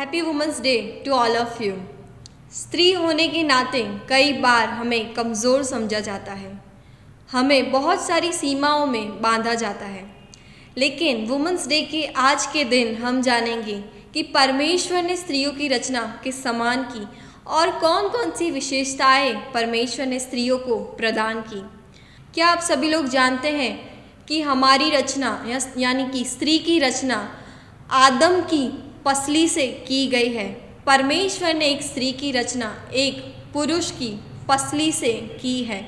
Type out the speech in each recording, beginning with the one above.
Happy women's day to all of you. स्त्री होने के नाते कई बार हमें कमज़ोर समझा जाता है, हमें बहुत सारी सीमाओं में बांधा जाता है। लेकिन वुमेंस डे के आज के दिन हम जानेंगे कि परमेश्वर ने स्त्रियों की रचना किस समान की और कौन कौन सी विशेषताएं परमेश्वर ने स्त्रियों को प्रदान की। क्या आप सभी लोग जानते हैं कि हमारी रचना यानी कि स्त्री की रचना आदम की पसली से की गई है। परमेश्वर ने एक स्त्री की रचना एक पुरुष की पसली से की है।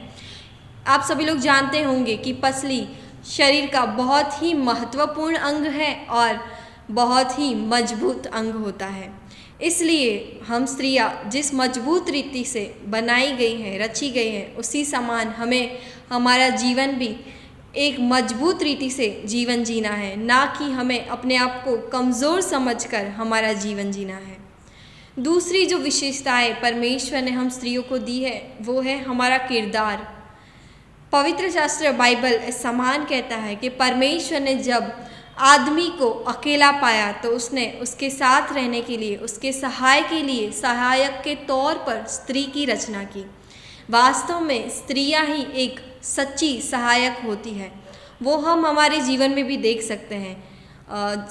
आप सभी लोग जानते होंगे कि पसली शरीर का बहुत ही महत्वपूर्ण अंग है और बहुत ही मजबूत अंग होता है। इसलिए हम स्त्रियां जिस मजबूत रीति से बनाई गई हैं, रची गई हैं, उसी समान हमें हमारा जीवन भी एक मजबूत रीति से जीवन जीना है, ना कि हमें अपने आप को कमज़ोर समझकर हमारा जीवन जीना है। दूसरी जो विशेषताएं परमेश्वर ने हम स्त्रियों को दी है वो है हमारा किरदार। पवित्र शास्त्र बाइबल इस समान कहता है कि परमेश्वर ने जब आदमी को अकेला पाया तो उसने उसके साथ रहने के लिए, उसके सहाय के लिए सहायक के तौर पर स्त्री की रचना की। वास्तव में स्त्रियां ही एक सच्ची सहायक होती है। वो हम हमारे जीवन में भी देख सकते हैं।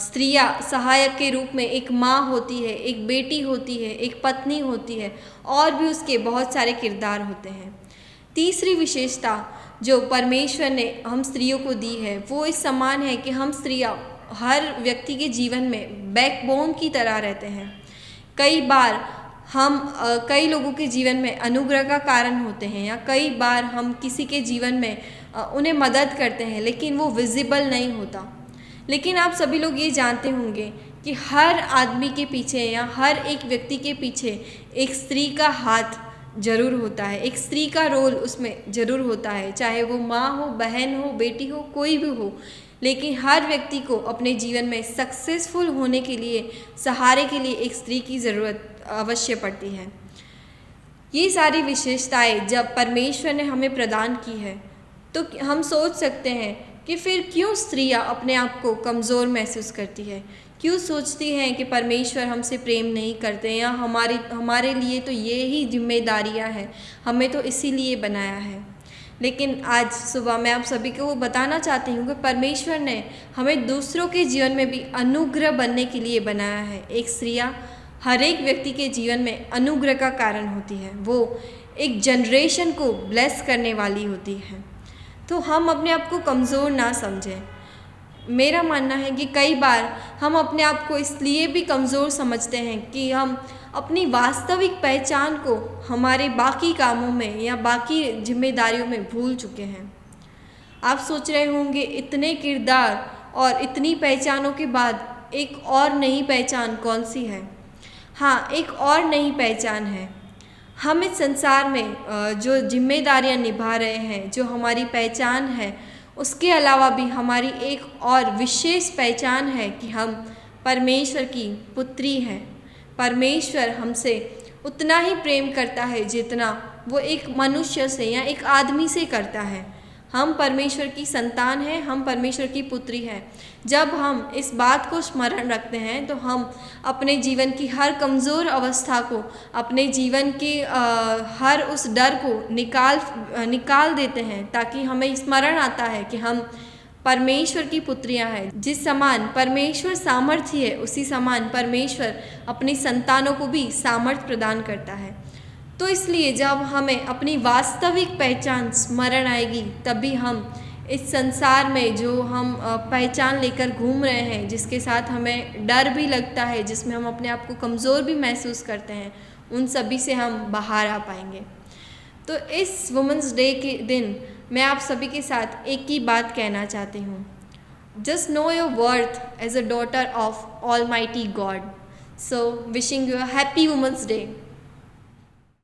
स्त्रियां सहायक के रूप में एक माँ होती है, एक बेटी होती है, एक पत्नी होती है और भी उसके बहुत सारे किरदार होते हैं। तीसरी विशेषता जो परमेश्वर ने हम स्त्रियों को दी है वो इस समान है कि हम स्त्रियां हर व्यक्ति के जीवन में बैकबोन की तरह रहते हैं। कई बार हम कई लोगों के जीवन में अनुग्रह का कारण होते हैं या कई बार हम किसी के जीवन में उन्हें मदद करते हैं, लेकिन वो विजिबल नहीं होता। लेकिन आप सभी लोग ये जानते होंगे कि हर आदमी के पीछे या हर एक व्यक्ति के पीछे एक स्त्री का हाथ जरूर होता है, एक स्त्री का रोल उसमें जरूर होता है, चाहे वो माँ हो, बहन हो, बेटी हो, कोई भी हो। लेकिन हर व्यक्ति को अपने जीवन में सक्सेसफुल होने के लिए, सहारे के लिए एक स्त्री की ज़रूरत अवश्य पड़ती है। ये सारी विशेषताएं जब परमेश्वर ने हमें प्रदान की है तो हम सोच सकते हैं कि फिर क्यों स्त्रियां अपने आप को कमज़ोर महसूस करती है, क्यों सोचती हैं कि परमेश्वर हमसे प्रेम नहीं करते या हमारे लिए तो ये ही जिम्मेदारियां हैं, हमें तो इसीलिए बनाया है। लेकिन आज सुबह मैं आप सभी को बताना चाहती हूँ कि परमेश्वर ने हमें दूसरों के जीवन में भी अनुग्रह बनने के लिए बनाया है। एक स्त्रियाँ हर एक व्यक्ति के जीवन में अनुग्रह का कारण होती है, वो एक जनरेशन को ब्लेस करने वाली होती है। तो हम अपने आप को कमज़ोर ना समझें। मेरा मानना है कि कई बार हम अपने आप को इसलिए भी कमज़ोर समझते हैं कि हम अपनी वास्तविक पहचान को हमारे बाकी कामों में या बाकी जिम्मेदारियों में भूल चुके हैं। आप सोच रहे होंगे इतने किरदार और इतनी पहचानों के बाद एक और नई पहचान कौन सी है? हाँ, एक और नई पहचान है। हम इस संसार में जो जिम्मेदारियां निभा रहे हैं, जो हमारी पहचान है, उसके अलावा भी हमारी एक और विशेष पहचान है कि हम परमेश्वर की पुत्री हैं। परमेश्वर हमसे उतना ही प्रेम करता है जितना वो एक मनुष्य से या एक आदमी से करता है। हम परमेश्वर की संतान हैं, हम परमेश्वर की पुत्री हैं। जब हम इस बात को स्मरण रखते हैं तो हम अपने जीवन की हर कमज़ोर अवस्था को, अपने जीवन के हर उस डर को निकाल देते हैं, ताकि हमें स्मरण आता है कि हम परमेश्वर की पुत्रियां हैं। जिस समान परमेश्वर सामर्थ्य है, उसी समान परमेश्वर अपनी संतानों को भी सामर्थ्य प्रदान करता है। तो इसलिए जब हमें अपनी वास्तविक पहचान स्मरण आएगी तभी हम इस संसार में जो हम पहचान लेकर घूम रहे हैं, जिसके साथ हमें डर भी लगता है, जिसमें हम अपने आप को कमज़ोर भी महसूस करते हैं, उन सभी से हम बाहर आ पाएंगे। तो इस वुमेंस डे के दिन मैं आप सभी के साथ एक ही बात कहना चाहती हूँ। Just know your worth as a daughter of almighty God. So wishing you a happy women's day.